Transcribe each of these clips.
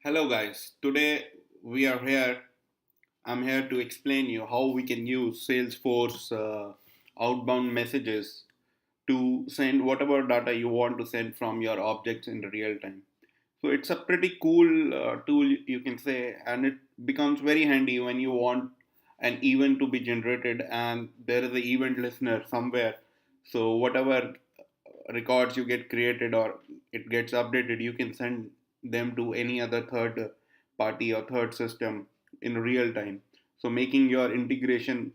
Hello guys, today we are here. I'm here to explain you how we can use Salesforce outbound messages to send whatever data you want to send from your objects in real time. So it's a pretty cool tool you can say, and it becomes very handy when you want an event to be generated and there is an event listener somewhere. So whatever records you get created or it gets updated, you can send them to any other third party or third system in real time. So making your integration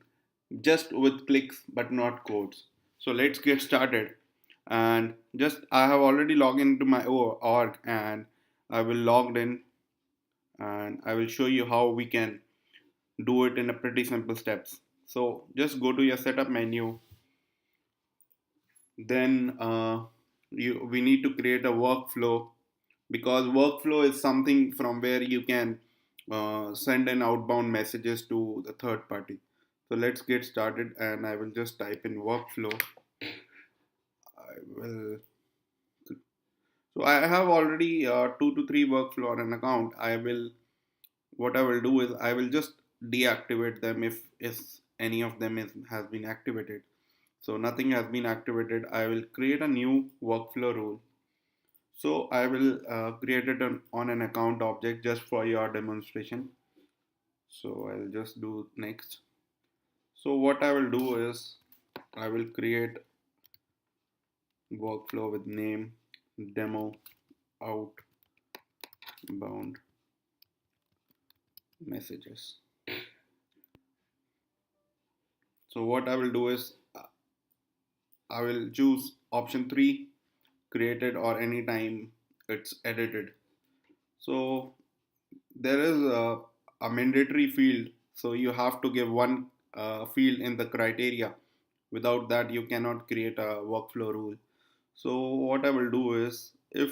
just with clicks but not codes. So let's get started. And just I have already logged into my org and I will logged in and I will show you how we can do it in a pretty simple steps. So just go to your setup menu. Then we need to create a workflow, because workflow is something from where you can send an outbound messages to the third party. So let's get started and I will just type in workflow. I will. So I have already 2 to 3 workflow on an account. What I will do is I will just deactivate them if any of them has been activated. So nothing has been activated. I will create a new workflow rule. So I will create it on an account object just for your demonstration. So I'll just do next. So what I will do is I will create workflow with name demo outbound messages. So what I will do is I will choose option 3, created or anytime it's edited. So there is a mandatory field, so you have to give one field in the criteria. Without that you cannot create a workflow rule. So what I will do is, if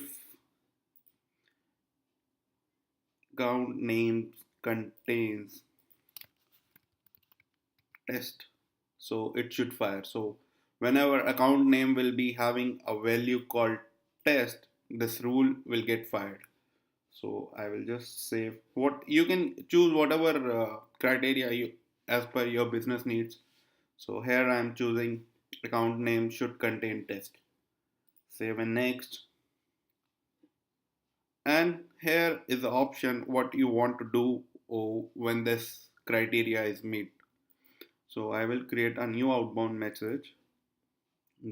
account name contains test, so it should fire. So whenever account name will be having a value called test, this rule will get fired. So I will just save. What you can choose whatever criteria you as per your business needs. So here I am choosing account name should contain test. Save and next. And here is the option what you want to do when this criteria is met. So I will create a new outbound message.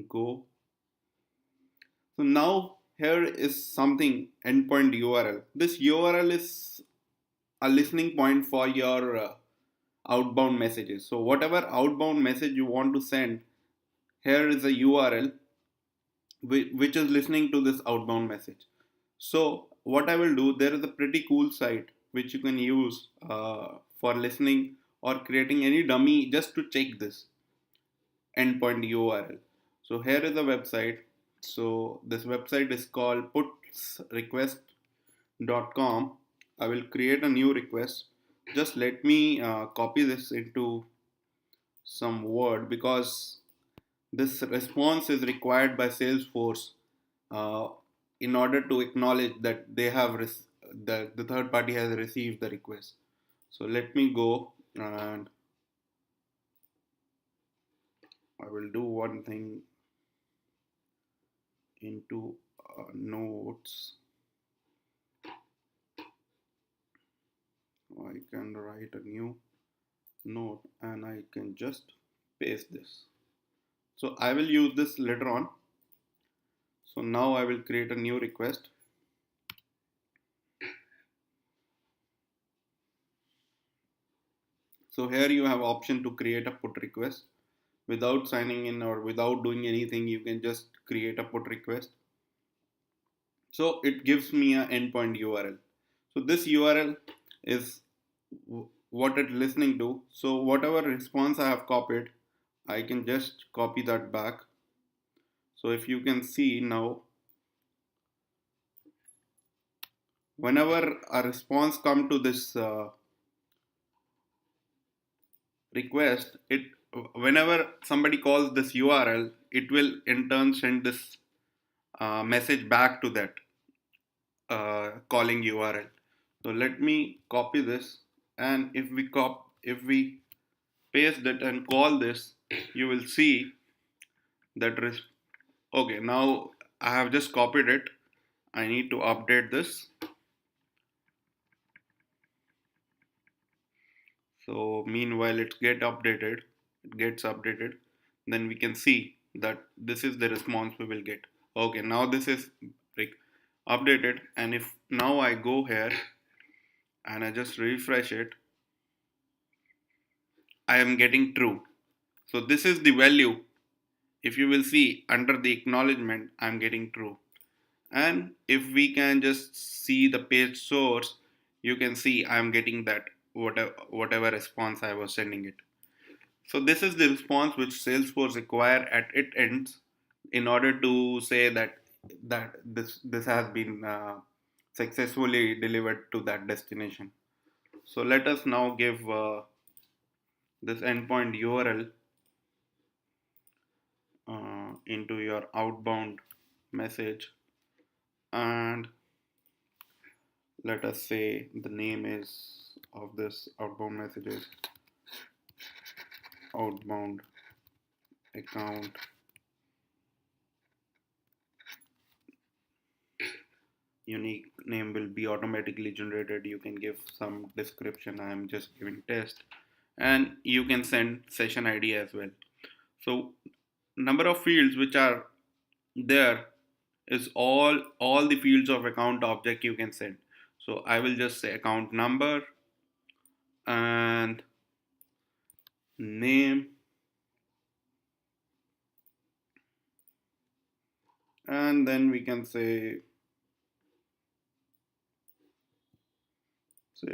Go. So now here is something endpoint URL. This URL is a listening point for your outbound messages. So whatever outbound message you want to send, here is a URL which is listening to this outbound message. So what I will do, there is a pretty cool site which you can use for listening or creating any dummy just to check this endpoint URL. So here is a website. So this website is called putsrequest.com. I will create a new request. Just let me copy this into some word, because this response is required by Salesforce uh, in order to acknowledge that the third party has received the request. So let me go and I will do one thing into notes. I can write a new note and I can just paste this. So I will use this later on. So now I will create a new request. So here you have option to create a put request. Without signing in or without doing anything, you can just create a put request. So it gives me an endpoint URL. So this URL is what it's listening to. So whatever response I have copied, I can just copy that back. So if you can see now, whenever a response come to this request, it whenever somebody calls this URL, it will in turn send this message back to that calling URL. So let me copy this, and if we paste it and call this, you will see that okay. Now I have just copied it. I need to update this. So meanwhile it gets updated. Then we can see that this is the response we will get. Okay, now this is like updated, and if now I go here and I just refresh it, I am getting true. So this is the value. If you will see under the acknowledgement, I am getting true. And if we can just see the page source, you can see I am getting that whatever response I was sending it. So this is the response which Salesforce require at its ends in order to say that this has been successfully delivered to that destination. So let us now give this endpoint URL into your outbound message, and let us say the name is of this outbound message is outbound account. Unique name will be automatically generated. You can give some description. I am just giving test, and you can send session ID as well. So number of fields which are there is all the fields of account object you can send. So I will just say account number and name, and then we can say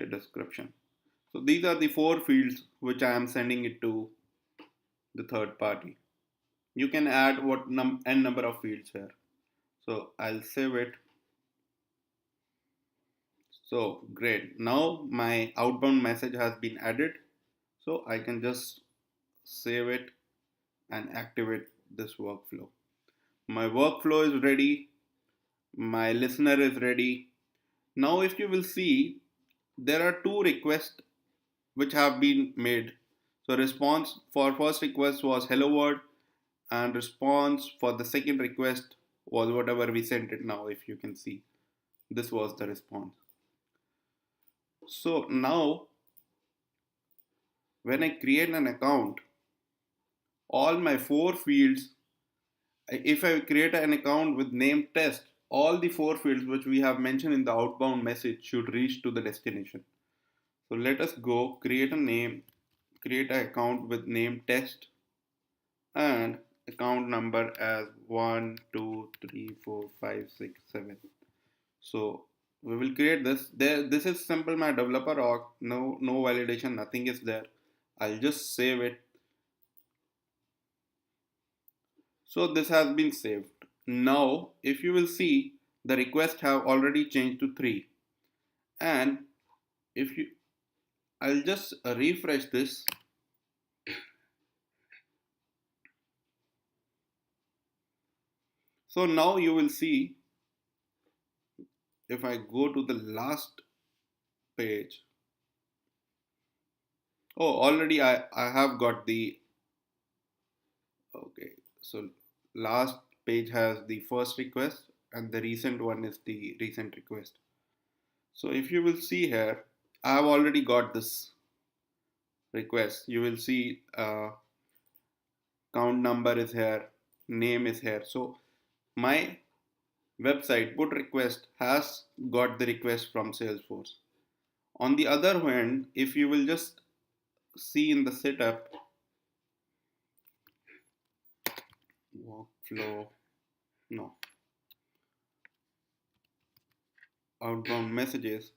description. So these are the four fields which I am sending it to the third party. You can add what n number of fields here. So I'll save it. So great. Now my outbound message has been added. So I can just save it and activate this workflow. My workflow is ready. My listener is ready. Now if you will see, there are two requests which have been made. So response for first request was hello world, and response for the second request was whatever we sent it. Now if you can see, this was the response. So now when I create an account, all my four fields, if I create an account with name test, all the four fields which we have mentioned in the outbound message should reach to the destination. So let us go create a name, create an account with name test and account number as 1, 2, 3, 4, 5, 6, 7. So we will create this. This is simple my developer org. No validation, nothing is there. I'll just save it. So this has been saved. Now if you will see, the request have already changed to 3, and if you I'll just refresh this. So now you will see, if I go to the last page, oh already I have got the, okay, so last page has the first request and the recent one is the recent request. So if you will see here, I have already got this request. You will see count number is here, name is here. So my website put request has got the request from Salesforce. On the other hand, if you will just see in the setup workflow, no, outbound messages,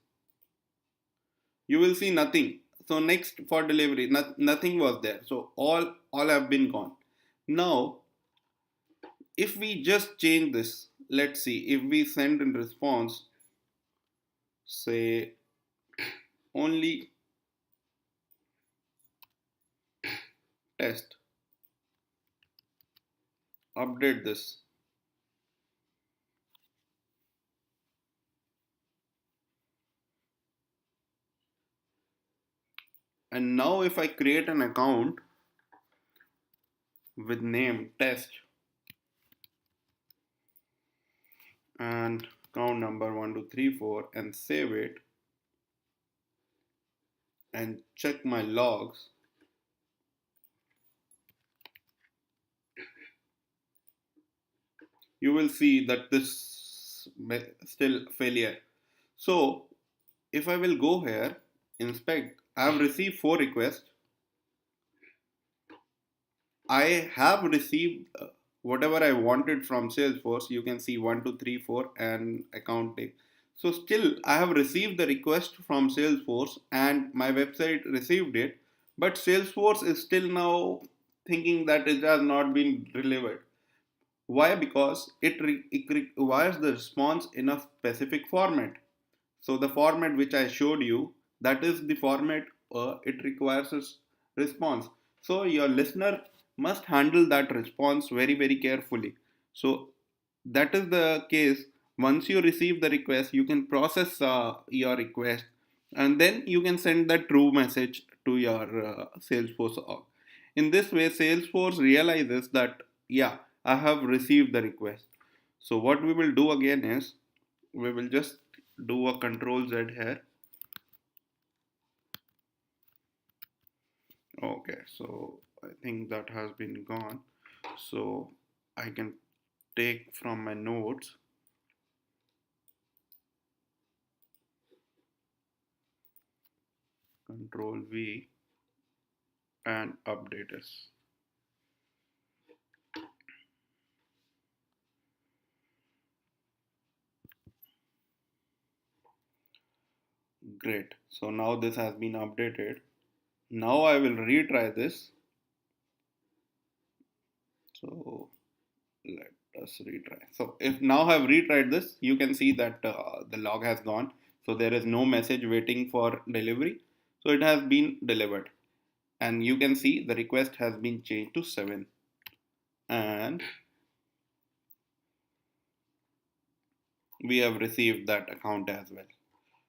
you will see nothing. So next for delivery, nothing was there. So all have been gone. Now if we just change this, let's see if we send in response, say only test, update this. And now if I create an account with name test and account number 1234 and save it and check my logs, you will see that this still failure. So if I will go here, inspect, I have received 4 requests. I have received whatever I wanted from Salesforce. You can see 1234 and account take. So still I have received the request from Salesforce and my website received it, but Salesforce is still now thinking that it has not been delivered. Why? Because it requires the response in a specific format. So the format which I showed you, that is the format it requires a response. So your listener must handle that response very very carefully. So that is the case. Once you receive the request, you can process your request, and then you can send that true message to your Salesforce org. In this way, Salesforce realizes that yeah, I have received the request. So what we will do again is we will just do a control Z here. Okay, so I think that has been gone. So I can take from my notes, control V and update this. Great. So now this has been updated. Now I will retry this. So let us retry. So if now I've retried this, you can see that the log has gone. So there is no message waiting for delivery. So it has been delivered. And you can see the request has been changed to 7. And we have received that account as well.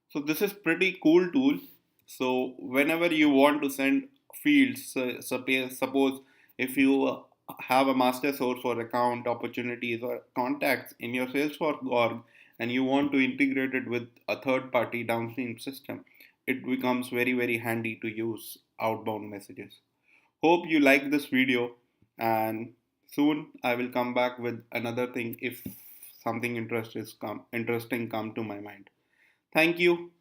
So this is pretty cool tool. So whenever you want to send fields, suppose if you have a master source for account opportunities or contacts in your Salesforce org and you want to integrate it with a third party downstream system, it becomes very very handy to use outbound messages. Hope you like this video, and soon I will come back with another thing if something interesting come to my mind. Thank you.